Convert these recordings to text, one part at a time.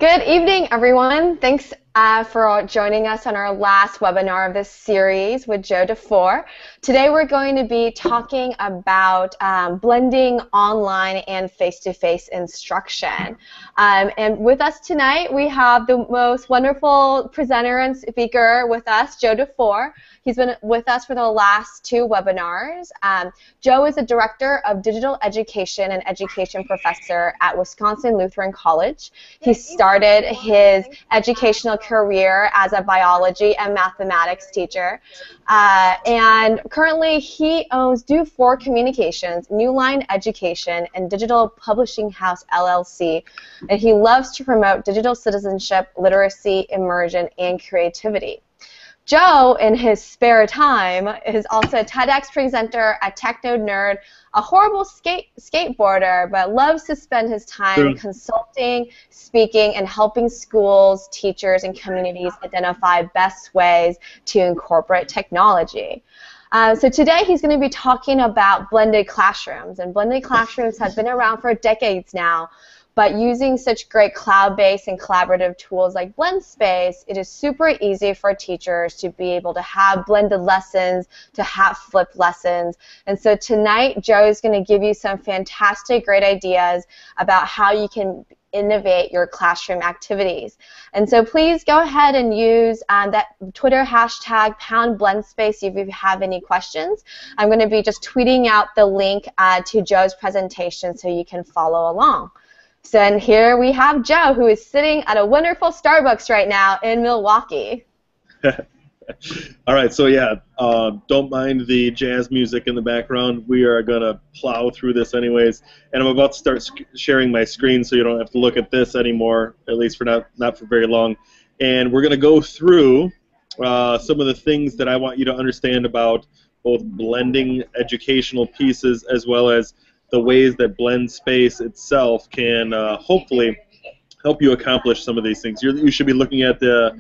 Good evening, everyone. Thanks for joining us on our last webinar of this series with Joe Fore. Today we're going to be talking about blending online and face-to-face instruction. And with us tonight, we have the most wonderful presenter and speaker with us, Joe Fore. He's been with us for the last two webinars. Joe is a director of digital education and education professor at Wisconsin Lutheran College. He started his educational career as a biology and mathematics teacher. And currently he owns Fore Communications, New Line Education, and Digital Publishing House, LLC. And he loves to promote digital citizenship, literacy, immersion, and creativity. Joe, in his spare time, is also a TEDx presenter, a techno nerd, a horrible skateboarder, but loves to spend his time consulting, speaking, and helping schools, teachers, and communities identify best ways to incorporate technology. So today he's going to be talking about blended classrooms, and blended classrooms have been around for decades now. But using such great cloud-based and collaborative tools like Blendspace, it is super easy for teachers to be able to have blended lessons, to have flipped lessons. And so tonight, Joe is going to give you some fantastic, great ideas about how you can innovate your classroom activities. And so please go ahead and use that Twitter hashtag #Blendspace if you have any questions. I'm going to be just tweeting out the link to Joe's presentation so you can follow along. So and here we have Joe, who is sitting at a wonderful Starbucks right now in Milwaukee. All right, so yeah, don't mind the jazz music in the background. We are going to plow through this anyways. And I'm about to start sharing my screen so you don't have to look at this anymore, at least for not for very long. And we're going to go through some of the things that I want you to understand about both blending educational pieces as well as the ways that Blendspace itself can hopefully help you accomplish some of these things. You should be looking at the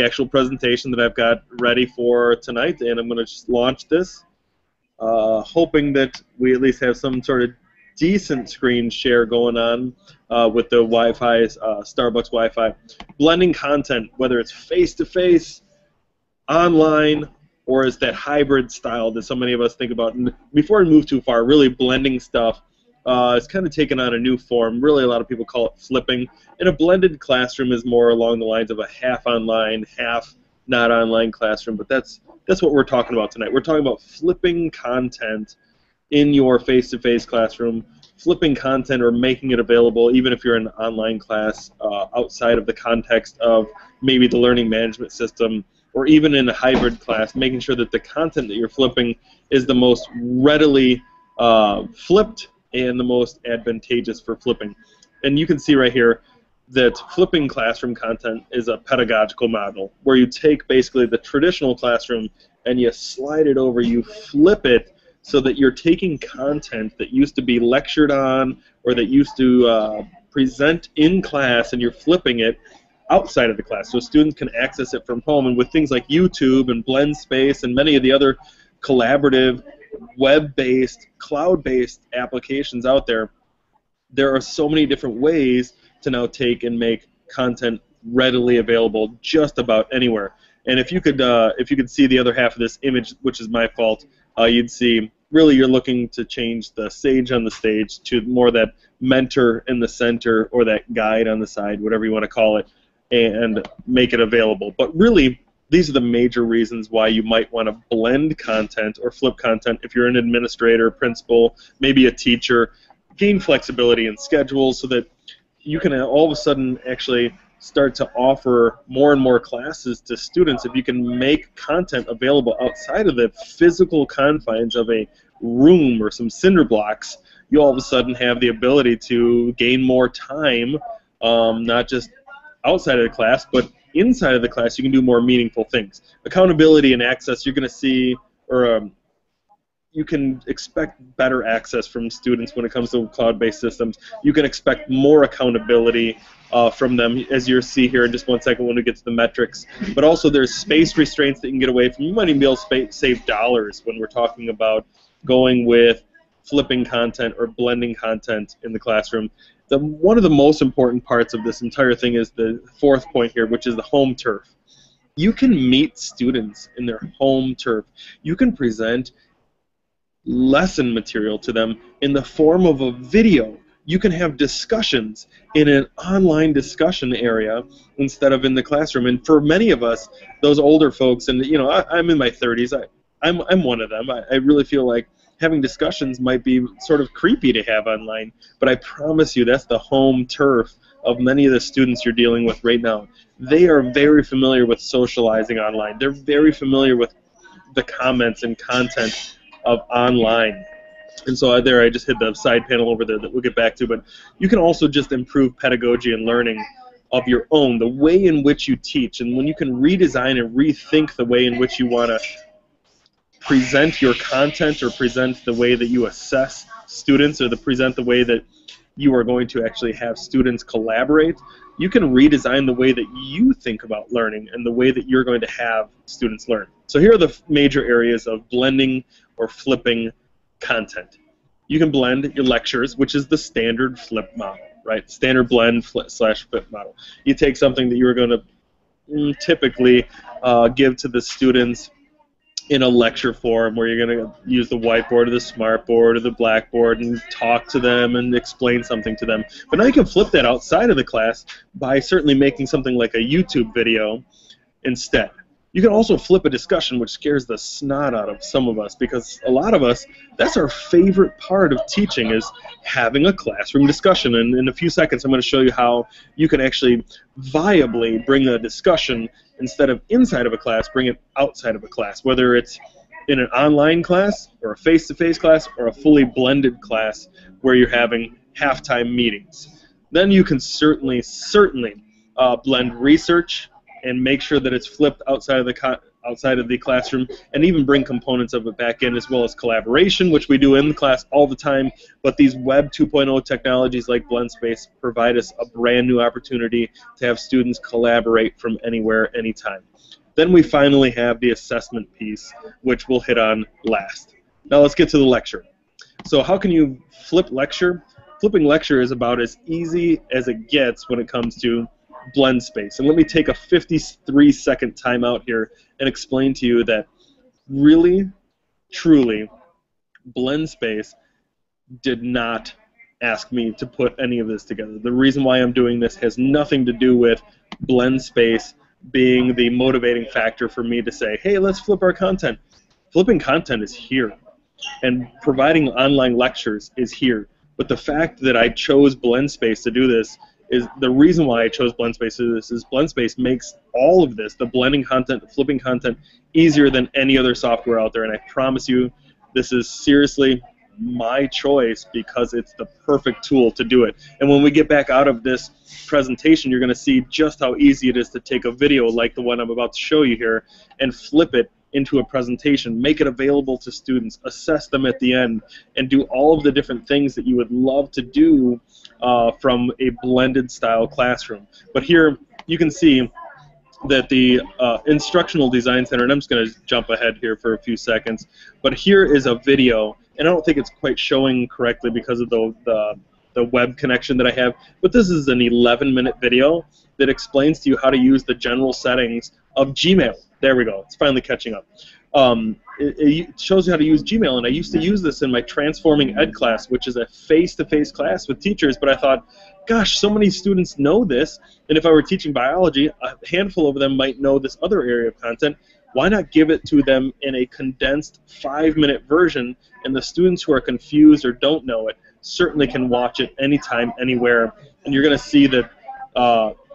actual presentation that I've got ready for tonight, and I'm going to just launch this, hoping that we at least have some sort of decent screen share going on with the Wi-Fi, Starbucks Wi-Fi. Blending content, whether it's face-to-face, online, or is that hybrid style that so many of us think about. And before we move too far, really blending stuff is kind of taken on a new form. Really, a lot of people call it flipping. And a blended classroom is more along the lines of a half online, half not online classroom. But that's what we're talking about tonight. We're talking about flipping content in your face-to-face classroom, flipping content or making it available, even if you're in an online class, outside of the context of maybe the learning management system, or even in a hybrid class, making sure that the content that you're flipping is the most readily flipped and the most advantageous for flipping. And you can see right here that flipping classroom content is a pedagogical model where you take basically the traditional classroom and you slide it over, you flip it so that you're taking content that used to be lectured on or that used to present in class, and you're flipping it outside of the class, so students can access it from home. And with things like YouTube and Blendspace and many of the other collaborative, web-based, cloud-based applications out there, there are so many different ways to now take and make content readily available just about anywhere. And if you could see the other half of this image, which is my fault, you'd see really you're looking to change the sage on the stage to more that mentor in the center or that guide on the side, whatever you want to call it, and make it available. But really, these are the major reasons why you might want to blend content or flip content if you're an administrator, principal, maybe a teacher. Gain flexibility in schedules so that you can all of a sudden actually start to offer more and more classes to students. If you can make content available outside of the physical confines of a room or some cinder blocks, you all of a sudden have the ability to gain more time, not just outside of the class, but inside of the class you can do more meaningful things. Accountability and access, you're going to see, or you can expect better access from students when it comes to cloud-based systems. You can expect more accountability from them, as you'll see here in just one second when we get to the metrics. But also there's space restraints that you can get away from. You might even be able to save dollars when we're talking about going with flipping content or blending content in the classroom. One of the most important parts of this entire thing is the fourth point here, which is the home turf. You can meet students in their home turf. You can present lesson material to them in the form of a video. You can have discussions in an online discussion area instead of in the classroom. And for many of us, those older folks, and you know, I'm in my 30s, I'm one of them. I really feel like having discussions might be sort of creepy to have online, but I promise you that's the home turf of many of the students you're dealing with right now. They are very familiar with socializing online. They're very familiar with the comments and content of online. And so there I just hit the side panel over there that we'll get back to, but you can also just improve pedagogy and learning of your own, the way in which you teach, and when you can redesign and rethink the way in which you want to present your content or present the way that you assess students or present the way that you are going to actually have students collaborate, you can redesign the way that you think about learning and the way that you're going to have students learn. So here are the major areas of blending or flipping content. You can blend your lectures, which is the standard flip model, right? Standard blend slash flip model. You take something that you were going to typically give to the students in a lecture form where you're going to use the whiteboard or the smartboard or the blackboard and talk to them and explain something to them. But now you can flip that outside of the class by certainly making something like a YouTube video instead. You can also flip a discussion, which scares the snot out of some of us, because a lot of us, that's our favorite part of teaching, is having a classroom discussion. And in a few seconds, I'm going to show you how you can actually viably bring a discussion, instead of inside of a class, bring it outside of a class, whether it's in an online class or a face-to-face class or a fully blended class where you're having halftime meetings. Then you can certainly blend research and make sure that it's flipped outside of the classroom, and even bring components of it back in, as well as collaboration, which we do in the class all the time. But these Web 2.0 technologies like Blendspace provide us a brand new opportunity to have students collaborate from anywhere, anytime. Then we finally have the assessment piece, which we'll hit on last. Now let's get to the lecture. So how can you flip lecture? Flipping lecture is about as easy as it gets when it comes to Blendspace. And let me take a 53-second timeout here and explain to you that really, truly, Blendspace did not ask me to put any of this together. The reason why I'm doing this has nothing to do with Blendspace being the motivating factor for me to say, hey, let's flip our content. Flipping content is here, and providing online lectures is here. But the fact that I chose Blendspace to do this is the reason why I chose Blendspace to do this, is Blendspace makes all of this, the blending content, the flipping content, easier than any other software out there. And I promise you, this is seriously my choice because it's the perfect tool to do it. And when we get back out of this presentation, you're going to see just how easy it is to take a video like the one I'm about to show you here and flip it into a presentation, make it available to students, assess them at the end, and do all of the different things that you would love to do from a blended style classroom. But here you can see that the Instructional Design Center, and I'm just going to jump ahead here for a few seconds, but here is a video, and I don't think it's quite showing correctly because of the web connection that I have, but this is an 11-minute video that explains to you how to use the general settings of Gmail. There we go. It's finally catching up. It shows you how to use Gmail, and I used to use this in my Transforming Ed class, which is a face-to-face class with teachers, but I thought, gosh, so many students know this, and if I were teaching biology, a handful of them might know this other area of content. Why not give it to them in a condensed 5-minute version, and the students who are confused or don't know it certainly can watch it anytime, anywhere, and you're going to see that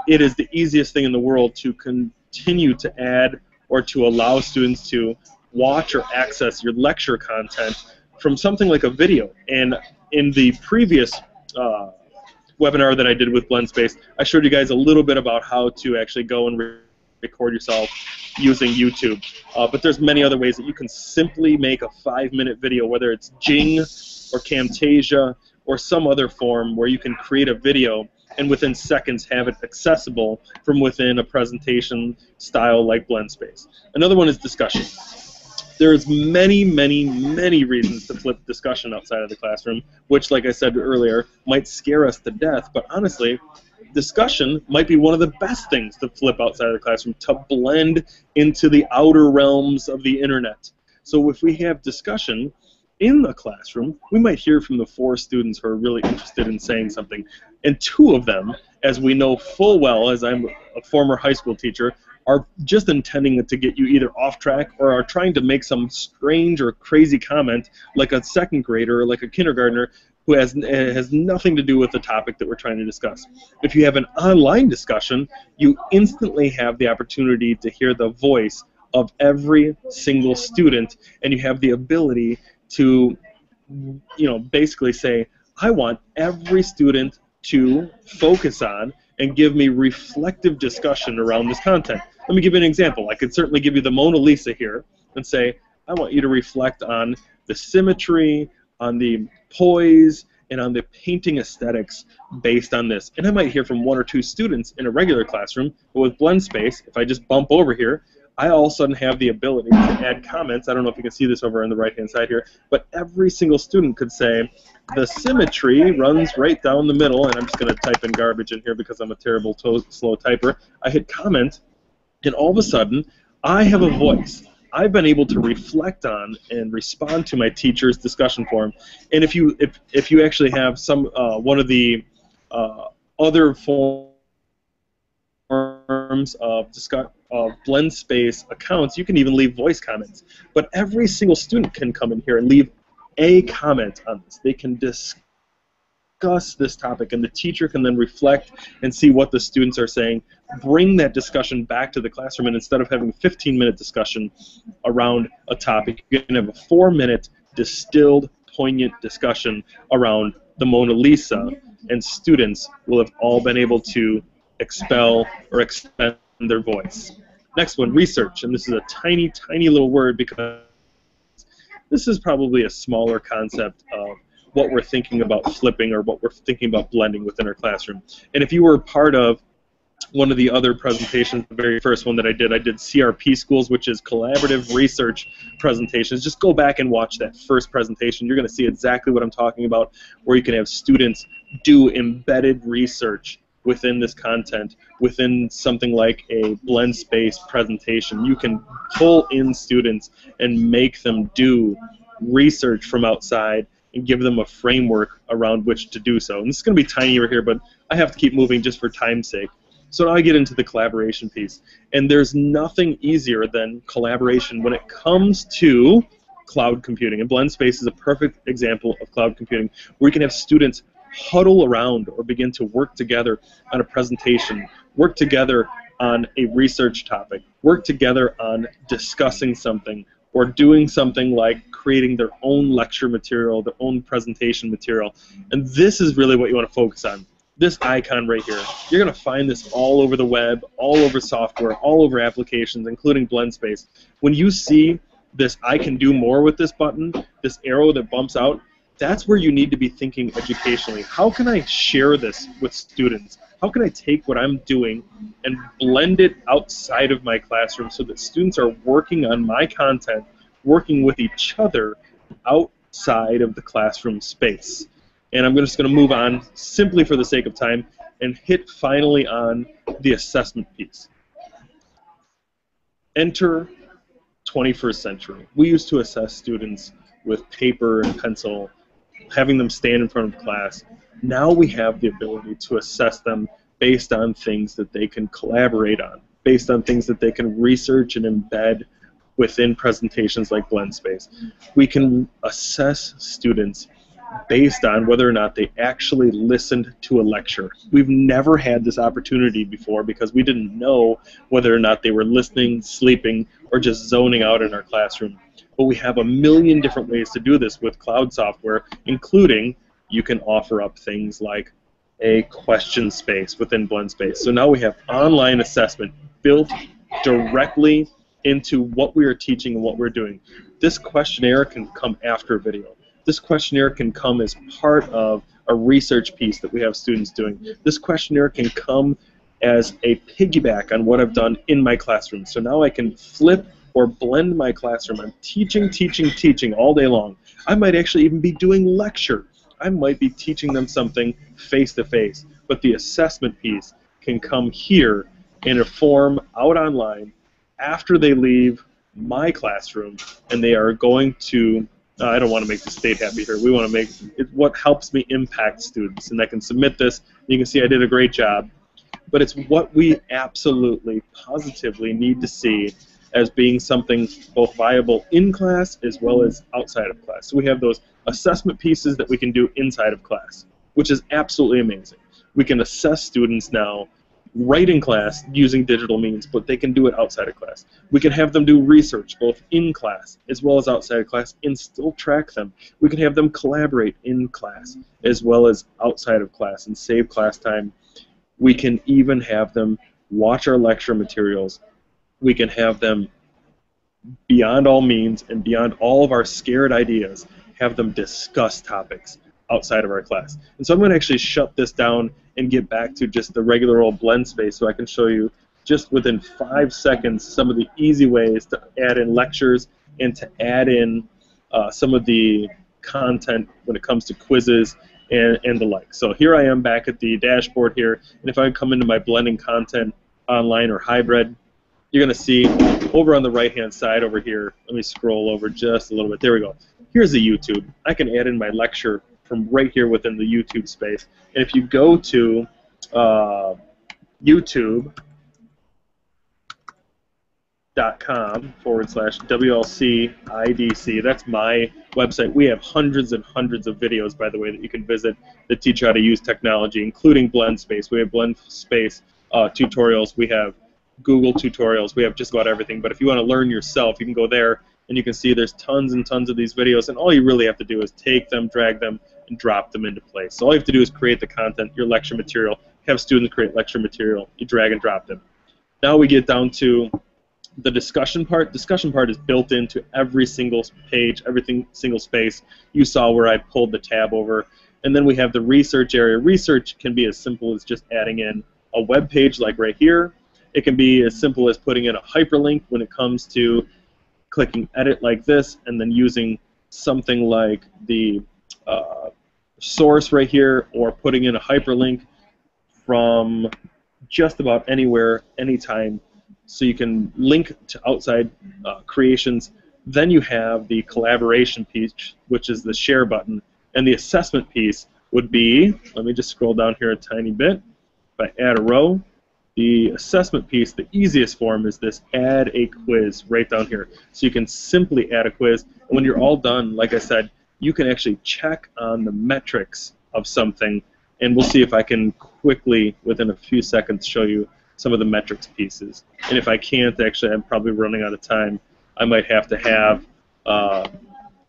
it is the easiest thing in the world to continue to add or to allow students to watch or access your lecture content from something like a video. And in the previous webinar that I did with Blendspace, I showed you guys a little bit about how to actually go and record yourself using YouTube. But there's many other ways that you can simply make a 5-minute video, whether it's Jing or Camtasia or some other form where you can create a video and within seconds have it accessible from within a presentation style like Blendspace. Another one is discussion. There's many, many, many reasons to flip discussion outside of the classroom, which, like I said earlier, might scare us to death, but honestly, discussion might be one of the best things to flip outside of the classroom, to blend into the outer realms of the internet. So if we have discussion in the classroom, we might hear from the 4 students who are really interested in saying something. And 2 of them, as we know full well, as I'm a former high school teacher, are just intending to get you either off track or are trying to make some strange or crazy comment like a second grader or like a kindergartner who has nothing to do with the topic that we're trying to discuss. If you have an online discussion, you instantly have the opportunity to hear the voice of every single student, and you have the ability to, basically say, I want every student to focus on and give me reflective discussion around this content. Let me give you an example. I could certainly give you the Mona Lisa here and say, I want you to reflect on the symmetry, on the poise, and on the painting aesthetics based on this. And I might hear from 1 or 2 students in a regular classroom, but with Blendspace, if I just bump over here, I all of a sudden have the ability to add comments. I don't know if you can see this over on the right-hand side here, but every single student could say, the symmetry runs right down the middle, and I'm just going to type in garbage in here because I'm a terrible slow typer. I hit comment, and all of a sudden, I have a voice. I've been able to reflect on and respond to my teacher's discussion forum. And if you actually have some one of the other forms of Blendspace accounts, you can even leave voice comments. But every single student can come in here and leave a comment on this. They can discuss this topic, and the teacher can then reflect and see what the students are saying, bring that discussion back to the classroom, and instead of having a 15-minute discussion around a topic, you can have a 4-minute distilled, poignant discussion around the Mona Lisa, and students will have all been able to expel or expend their voice. Next one, research, and this is a tiny, tiny little word because this is probably a smaller concept of what we're thinking about flipping or what we're thinking about blending within our classroom. And if you were part of one of the other presentations, the very first one that I did CRP Schools, which is collaborative research presentations. Just go back and watch that first presentation. You're going to see exactly what I'm talking about, where you can have students do embedded research within this content, within something like a Blendspace presentation. You can pull in students and make them do research from outside and give them a framework around which to do so. And this is going to be tiny over here, but I have to keep moving just for time's sake. So now I get into the collaboration piece. And there's nothing easier than collaboration when it comes to cloud computing. And Blendspace is a perfect example of cloud computing, where you can have students huddle around or begin to work together on a presentation, work together on a research topic, work together on discussing something, or doing something like creating their own lecture material, their own presentation material. And this is really what you want to focus on. This icon right here. You're going to find this all over the web, all over software, all over applications, including Blendspace. When you see this I can do more with this button, this arrow that bumps out, that's where you need to be thinking educationally. How can I share this with students? How can I take what I'm doing and blend it outside of my classroom so that students are working on my content, working with each other outside of the classroom space? And I'm just going to move on simply for the sake of time and hit finally on the assessment piece. Enter 21st century. We used to assess students with paper and pencil, having them stand in front of class. Now we have the ability to assess them based on things that they can collaborate on, based on things that they can research and embed within presentations like Blendspace. We can assess students based on whether or not they actually listened to a lecture. We've never had this opportunity before because we didn't know whether or not they were listening, sleeping, or just zoning out in our classroom. But we have a million different ways to do this with cloud software, including you can offer up things like a question space within Blendspace. So now we have online assessment built directly into what we are teaching and what we're doing. This questionnaire can come after a video. This questionnaire can come as part of a research piece that we have students doing. This questionnaire can come as a piggyback on what I've done in my classroom. So now I can flip or blend my classroom. I'm teaching, teaching, teaching all day long. I might actually even be doing lecture. I might be teaching them something face-to-face, but the assessment piece can come here in a form out online after they leave my classroom, and they are going to, I don't want to make the state happy here, we want to make it what helps me impact students, and I can submit this, you can see I did a great job, but it's what we absolutely, positively need to see as being something both viable in class as well as outside of class. So we have those assessment pieces that we can do inside of class, which is absolutely amazing. We can assess students now right in class using digital means, but they can do it outside of class. We can have them do research both in class as well as outside of class and still track them. We can have them collaborate in class as well as outside of class and save class time. We can even have them watch our lecture materials. We can have them, beyond all means and beyond all of our scared ideas, have them discuss topics outside of our class. And so I'm going to actually shut this down and get back to just the regular old Blendspace so I can show you just within 5 seconds some of the easy ways to add in lectures and to add in some of the content when it comes to quizzes and the like. So here I am back at the dashboard here, and if I come into my blending content online or hybrid, you're going to see over on the right-hand side over here, let me scroll over just a little bit. There we go. Here's the YouTube. I can add in my lecture from right here within the YouTube space. And if you go to youtube.com/WLCIDC, that's my website. We have hundreds and hundreds of videos, by the way, that you can visit that teach you how to use technology, including Blendspace. We have Blendspace tutorials. We have Google tutorials. We have just about everything. But if you want to learn yourself, you can go there and you can see there's tons and tons of these videos, and all you really have to do is take them, drag them, and drop them into place. So all you have to do is create the content, your lecture material, have students create lecture material, you drag and drop them. Now we get down to the discussion part. Discussion part is built into every single page, every single space. You saw where I pulled the tab over. And then we have the research area. Research can be as simple as just adding in a web page like right here. It can be as simple as putting in a hyperlink when it comes to clicking edit like this and then using something like the source right here, or putting in a hyperlink from just about anywhere, anytime, so you can link to outside creations. Then you have the collaboration piece, which is the share button, and the assessment piece would be, let me just scroll down here a tiny bit. If I add a row, the assessment piece, the easiest form is this add a quiz right down here. So you can simply add a quiz, and when you're all done, like I said, you can actually check on the metrics of something, and we'll see if I can quickly, within a few seconds, show you some of the metrics pieces. And if I can't, actually, I'm probably running out of time. I might have to have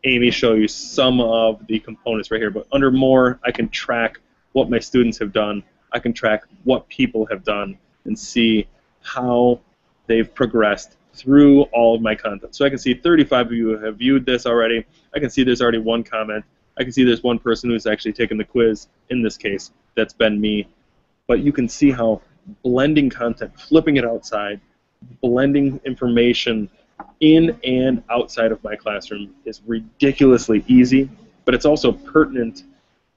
Amy show you some of the components right here. But under more, I can track what my students have done. I can track what people have done and see how they've progressed through all of my content. So I can see 35 of you have viewed this already. I can see there's already one comment. I can see there's one person who's actually taken the quiz. In this case, that's been me. But you can see how blending content, flipping it outside, blending information in and outside of my classroom is ridiculously easy, but it's also pertinent,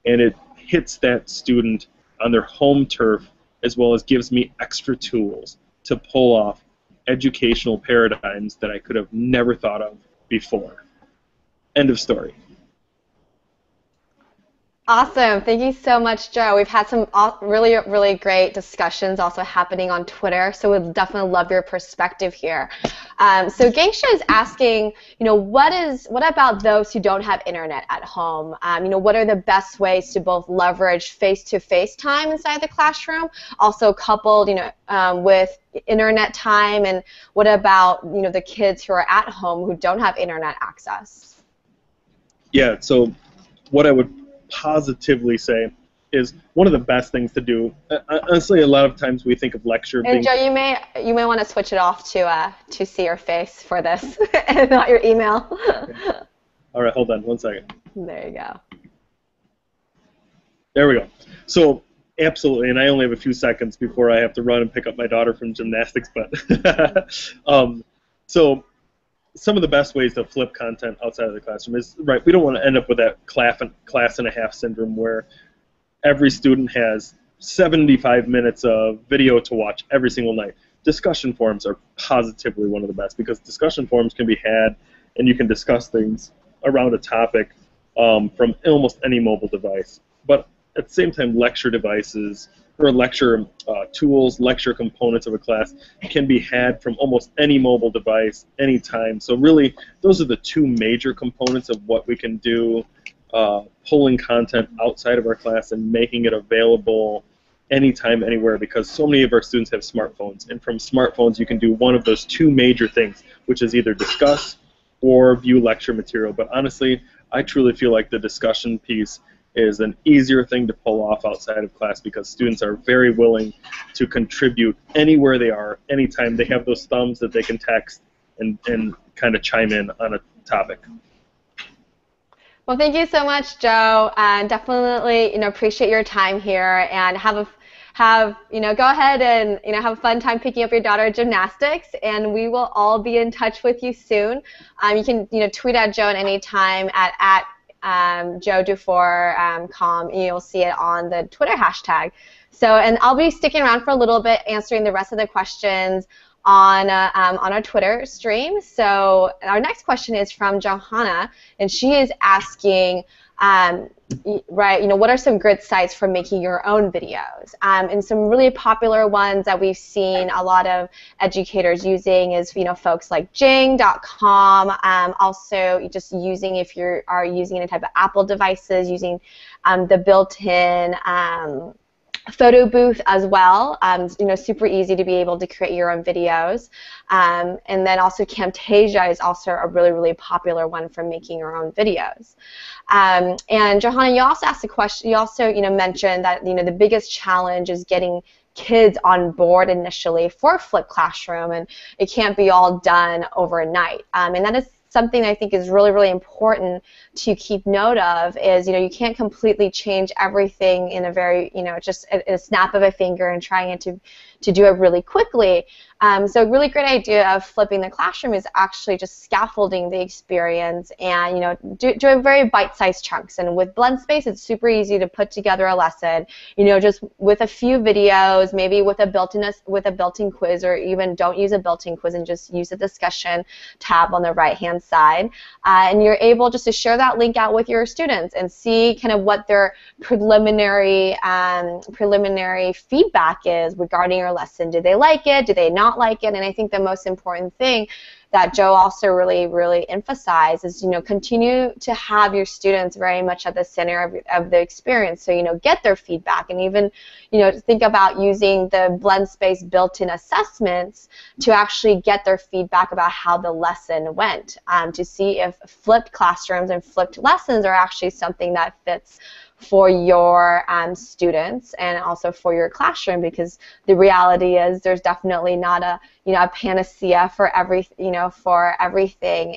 and it hits that student on their home turf, as well as gives me extra tools to pull off educational paradigms that I could have never thought of before. End of story. Awesome. Thank you so much, Joe. We've had some really, really great discussions also happening on Twitter, so we'd definitely love your perspective here. So Gangsha is asking, what about those who don't have internet at home? What are the best ways to both leverage face-to-face time inside the classroom, also coupled, with internet time, and what about, the kids who are at home who don't have internet access? Yeah, so what I would positively say is one of the best things to do. Honestly, a lot of times we think of lecture being... And Joe, you may want to switch it off to see your face for this and not your email. Okay. All right, hold on 1 second. There you go. There we go. So absolutely, and I only have a few seconds before I have to run and pick up my daughter from gymnastics, but so some of the best ways to flip content outside of the classroom is, right, we don't want to end up with that class and a half syndrome where every student has 75 minutes of video to watch every single night. Discussion forums are positively one of the best because discussion forums can be had and you can discuss things around a topic from almost any mobile device. But at the same time, lecture devices or lecture tools, lecture components of a class can be had from almost any mobile device, anytime. So really, those are the two major components of what we can do, pulling content outside of our class and making it available anytime, anywhere, because so many of our students have smartphones. And from smartphones, you can do one of those two major things, which is either discuss or view lecture material. But honestly, I truly feel like the discussion piece is an easier thing to pull off outside of class because students are very willing to contribute anywhere they are, anytime. They have those thumbs that they can text and kind of chime in on a topic. Well, thank you so much, Joe, and definitely appreciate your time here, and go ahead and have a fun time picking up your daughter at gymnastics, and we will all be in touch with you soon. You can tweet at Joe at any time at JoeDufour.com, and you'll see it on the Twitter hashtag. So, and I'll be sticking around for a little bit answering the rest of the questions on our Twitter stream. So our next question is from Johanna, and she is asking, what are some good sites for making your own videos? And some really popular ones that we've seen a lot of educators using is, folks like Jing.com. Also, just using, if you are using any type of Apple devices, using the built-in photo booth as well. Super easy to be able to create your own videos. And then also Camtasia is also a really, really popular one for making your own videos. And Johanna, you also asked a question. You also, mentioned that the biggest challenge is getting kids on board initially for flipped classroom, and it can't be all done overnight. And that is something I think is really, really important to keep note of is, you can't completely change everything in a very, just a snap of a finger and trying to do it really quickly. So a really great idea of flipping the classroom is actually just scaffolding the experience and, doing very bite-sized chunks. And with Blendspace, it's super easy to put together a lesson, just with a few videos, maybe with a built-in quiz, or even don't use a built-in quiz and just use the discussion tab on the right-hand side. And you're able just to share that link out with your students and see kind of what their preliminary feedback is regarding your lesson. Do they like it? Do they not like it? And I think the most important thing that Joe also really, really emphasized is, continue to have your students very much at the center of the experience. So, get their feedback, and even, think about using the Blendspace built-in assessments to actually get their feedback about how the lesson went, to see if flipped classrooms and flipped lessons are actually something that fits for your students and also for your classroom, because the reality is there's definitely not a panacea for everything,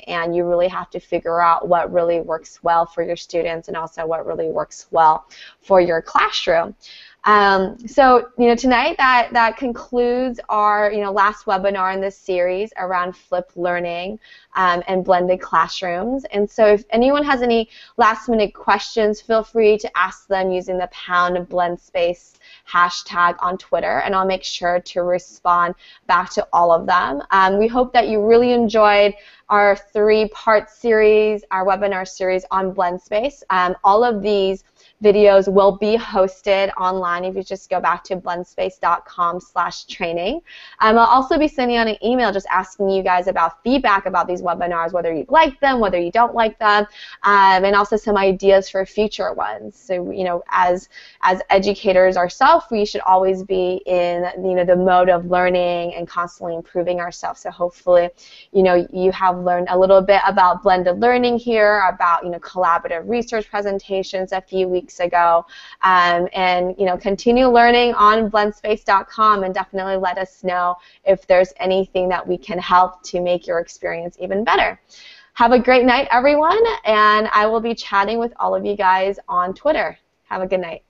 and you really have to figure out what really works well for your students and also what really works well for your classroom. So tonight that concludes our last webinar in this series around flipped learning and blended classrooms. And so if anyone has any last-minute questions, feel free to ask them using the #Blendspace hashtag on Twitter, and I'll make sure to respond back to all of them. We hope that you really enjoyed our 3-part series, our webinar series on Blendspace. All of these videos will be hosted online if you just go back to blendspace.com/training. I'll also be sending out an email just asking you guys about feedback about these webinars, whether you like them, whether you don't like them, and also some ideas for future ones. So, as educators ourselves, we should always be in, the mode of learning and constantly improving ourselves. So hopefully, you have learned a little bit about blended learning here, about, collaborative research presentations a few weeks ago, and continue learning on blendspace.com, and definitely let us know if there's anything that we can help to make your experience even better. Have a great night, everyone, and I will be chatting with all of you guys on Twitter. Have a good night.